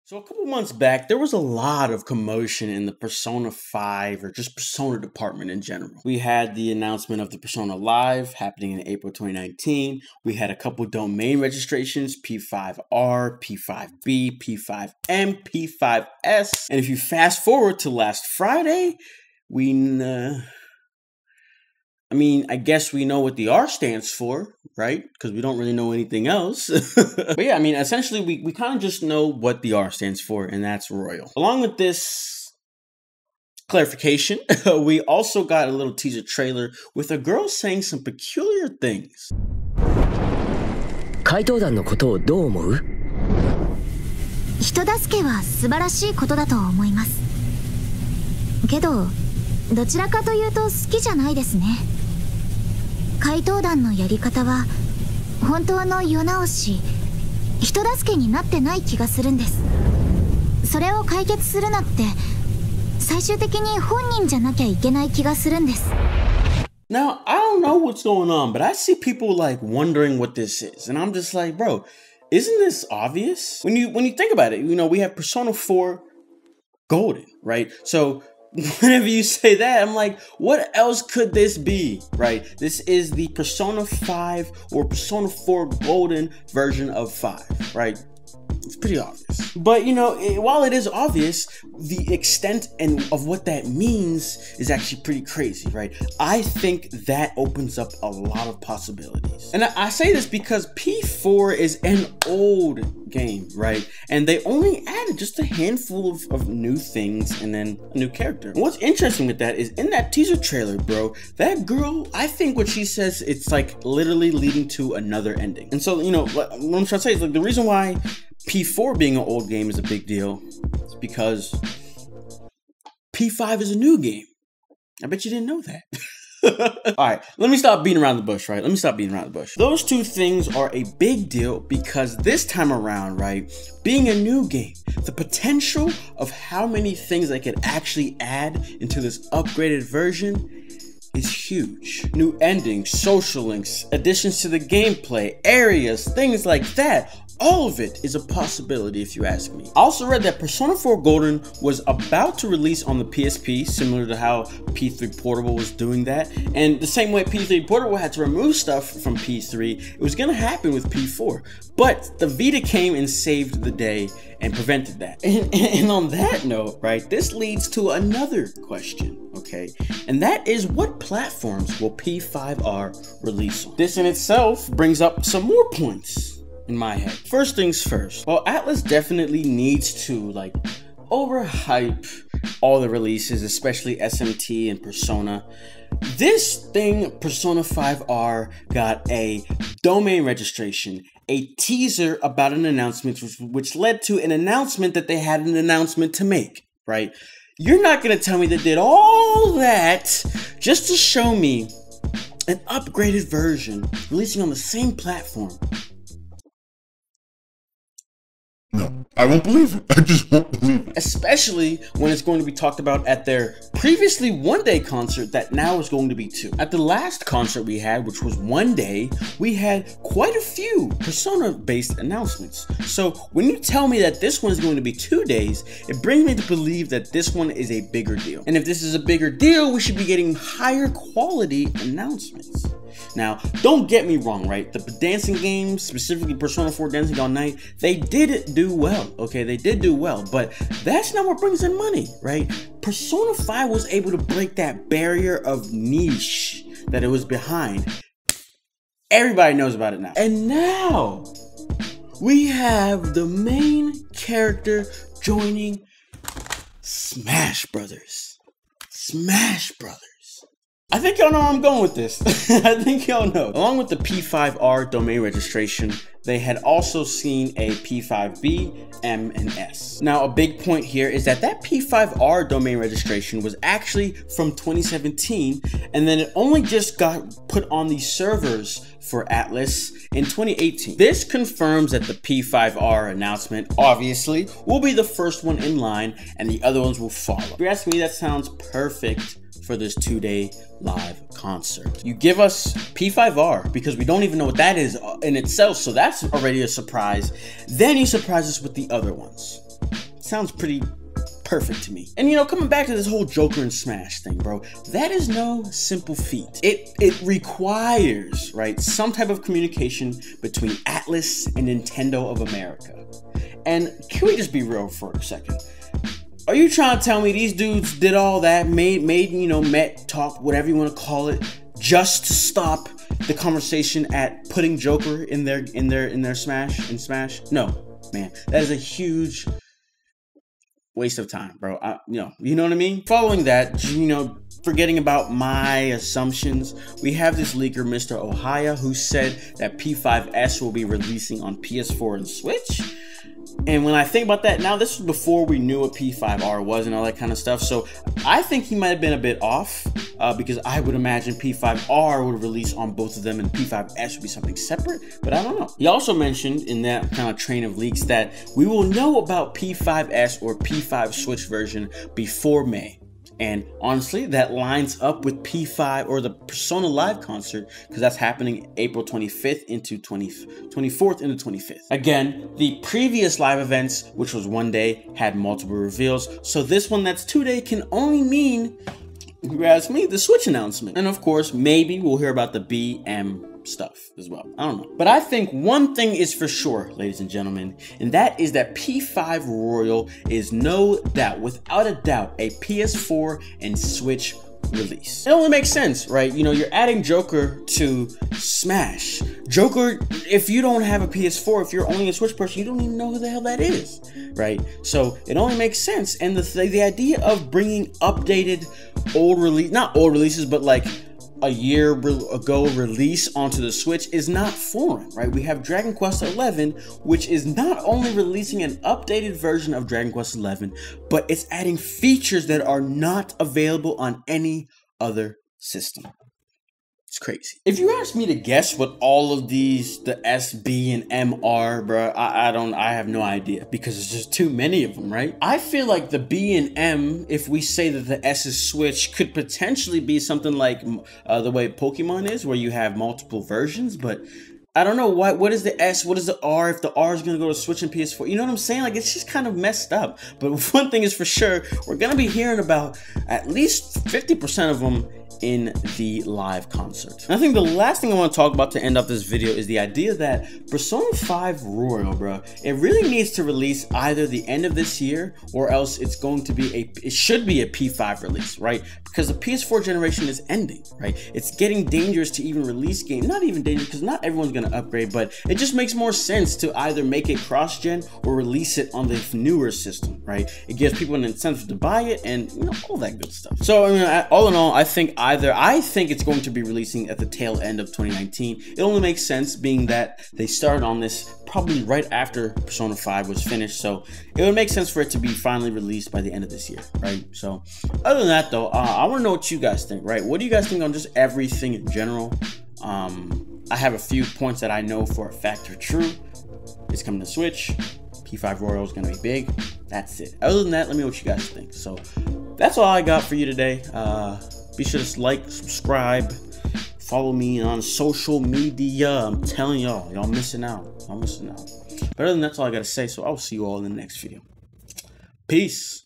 So a couple months back, there was a lot of commotion in the Persona 5 or just Persona department in general. We had the announcement of the Persona Live happening in April 2019. We had a couple domain registrations, P5R, P5B, P5M, P5S. And if you fast forward to last Friday, I guess we know what the R stands for, right? Because we don't really know anything else. But yeah, essentially, we kind of just know what the R stands for, and that's Royal. Along with this clarification, we also got a little teaser trailer with a girl saying some peculiar things. 怪盗団のことをどう思う？人助けは素晴らしいことだと思います。けど、どちらかというと好きじゃないですね。怪盗団のやり方は本当の世直し、人助けになってない気がするんです。それを解決するのって最終的に本人じゃなきゃいけない気がするんです。Now, I don't know what's going on, but I see people like wondering what this is. And I'm just like, bro, isn't this obvious? When you think about it, we have Persona 4 Golden, right? So whenever you say that, I'm like, what else could this be, right? This is the Persona 5 or Persona 4 Golden version of 5, right? It's pretty obvious. But, while it is obvious, the extent of what that means is actually pretty crazy, right? I think that opens up a lot of possibilities. And I say this because P4 is an old game, right? And they only added just a handful of new things and then a new character. And what's interesting with that is in that teaser trailer, bro, that girl, I think what she says, it's like literally leading to another ending. And so, what I'm trying to say is like the reason why P4 being an old game is a big deal is because P5 is a new game. I bet you didn't know that. All right, let me stop beating around the bush, right? Those two things are a big deal because this time around, right, being a new game, the potential of how many things they could actually add into this upgraded version is huge. New endings, social links, additions to the gameplay, areas, things like that. All of it is a possibility if you ask me. I also read that Persona 4 Golden was about to release on the PSP, similar to how P3 Portable was doing that. And the same way P3 Portable had to remove stuff from P3, it was gonna happen with P4. But the Vita came and saved the day and prevented that. And on that note, right, this leads to another question, okay? And that is, what platforms will P5R release on? This in itself brings up some more points in my head. First things first. Well, Atlus definitely needs to overhype all the releases, especially SMT and Persona. This thing, Persona 5R, got a domain registration, a teaser about an announcement, which led to an announcement that they had an announcement to make, right? You're not gonna tell me they did all that just to show me an upgraded version releasing on the same platform. No, I won't believe it. I just won't believe it. Especially when it's going to be talked about at their previously one-day concert that now is going to be 2. At the last concert we had, which was 1 day, we had quite a few Persona-based announcements. So when you tell me that this one is going to be 2 days, it brings me to believe that this one is a bigger deal. And if this is a bigger deal, we should be getting higher quality announcements. Now, don't get me wrong, right? The dancing games, specifically Persona 4 Dancing All Night, they did do well, okay? They did do well, but that's not what brings in money, right? Persona 5 was able to break that barrier of niche that it was behind. Everybody knows about it now. And now, we have the main character joining Smash Brothers. Smash Brothers. I think y'all know where I'm going with this. I think y'all know. Along with the P5R domain registration, they had also seen a P5B, M, and S. Now, a big point here is that P5R domain registration was actually from 2017, and then it only just got put on the servers for Atlus in 2018. This confirms that the P5R announcement, obviously, will be the first one in line, and the other ones will follow. If you ask me, that sounds perfect for this 2-day live concert. You give us P5R because we don't even know what that is in itself, so that's already a surprise. Then you surprise us with the other ones. sounds pretty perfect to me. And you know, coming back to this whole Joker and Smash thing, bro, that is no simple feat. It requires, right, some type of communication between Atlas and Nintendo of America. And can we just be real for a second? Are you trying to tell me these dudes did all that, made you know, met, talked, whatever you want to call it, just to stop the conversation at putting Joker in their Smash? No, man, that is a huge waste of time, bro. You know what I mean? Following that, you know, forgetting about my assumptions, we have this leaker, Mr. Ohaya, who said that P5S will be releasing on PS4 and Switch. And when I think about that, now this was before we knew what P5R was and all that kind of stuff. So I think he might have been a bit off because I would imagine P5R would release on both of them and P5S would be something separate, but I don't know. He also mentioned in that kind of train of leaks that we will know about P5S or P5 Switch version before May. And honestly, that lines up with P5 or the Persona Live concert because that's happening April 25th into 24th into 25th. Again, the previous live events, which was one day, had multiple reveals. So this one that's 2 day can only mean, if you ask me, the Switch announcement. And of course, maybe we'll hear about the BM stuff as well. I don't know. But I think one thing is for sure, ladies and gentlemen, and that is that P5 Royal is no doubt, without a doubt, a PS4 and Switch release. It only makes sense, right? You know, you're adding Joker to Smash. Joker, if you don't have a PS4, if you're only a Switch person, you don't even know who the hell that is, right? So it only makes sense. And the idea of bringing updated not old releases, but like a year ago release onto the Switch is not foreign, right? We have Dragon Quest XI, which is not only releasing an updated version of Dragon Quest XI, but it's adding features that are not available on any other system. It's crazy. If you ask me to guess what all of these, the S, B, and M are, bro, I have no idea because there's just too many of them, right? I feel like the B and M, if we say that the S is Switch, could potentially be something like the way Pokemon is, where you have multiple versions, but I don't know what is the S, what is the R, if the R is gonna go to Switch and PS4, you know what I'm saying? Like, it's just kind of messed up. But one thing is for sure, we're gonna be hearing about at least 50% of them in the live concert. And I think the last thing I want to talk about to end up this video is the idea that Persona 5 Royal, bro, it really needs to release either the end of this year or else it's going to be it should be a P5 release, right? Because the PS4 generation is ending, right? It's getting dangerous to even release games. Not even dangerous because not everyone's going to upgrade, but it just makes more sense to either make it cross-gen or release it on the newer system, right? It gives people an incentive to buy it and, you know, all that good stuff. So, I mean, all in all, I think it's going to be releasing at the tail end of 2019. It only makes sense being that they started on this probably right after Persona 5 was finished, so it would make sense for it to be finally released by the end of this year, right? So other than that though, I want to know what you guys think, right? What do you guys think on just everything in general? I have a few points that I know for a fact are true. It's coming to Switch. P5 Royal is going to be big. That's it. Other than that, let me know what you guys think. So that's all I got for you today. Be sure to like, subscribe, follow me on social media. I'm telling y'all missing out. Y'all missing out. But other than that, that's all I got to say. So I'll see you all in the next video. Peace.